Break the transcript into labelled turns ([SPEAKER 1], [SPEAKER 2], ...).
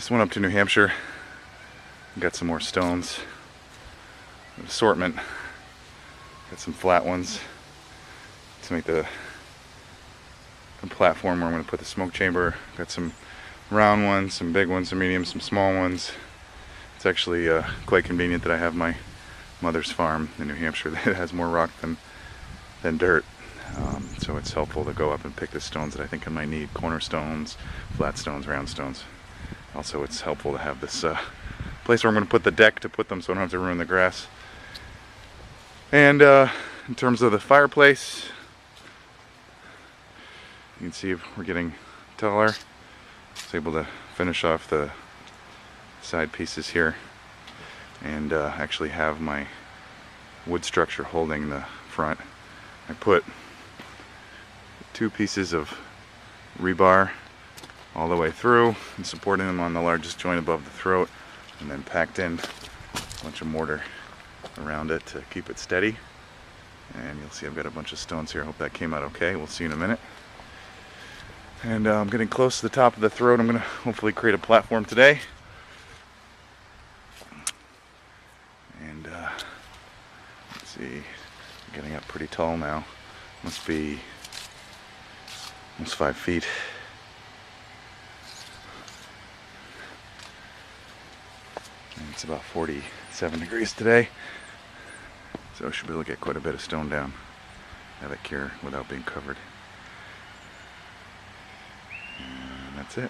[SPEAKER 1] Just went up to New Hampshire, got some more stones, an assortment, got some flat ones to make the platform where I'm going to put the smoke chamber. Got some round ones, some big ones, some medium, some small ones. It's actually quite convenient that I have my mother's farm in New Hampshire that has more rock than dirt. So it's helpful to go up and pick the stones that I think I might need. Corner stones, flat stones, round stones. Also, it's helpful to have this place where I'm going to put the deck to put them so I don't have to ruin the grass. And in terms of the fireplace, you can see we're getting taller. I was able to finish off the side pieces here and actually have my wood structure holding the front. I put 2 pieces of rebar all the way through and supporting them on the largest joint above the throat, and then packed in a bunch of mortar around it to keep it steady. And you'll see I've got a bunch of stones here. I hope that came out okay. We'll see in a minute. And I'm getting close to the top of the throat. I'm going to hopefully create a platform today. And let's see, I'm getting up pretty tall now. Must be almost 5 feet. And it's about 47 degrees today. So I should be able to get quite a bit of stone down. Have it cure without being covered. And that's it.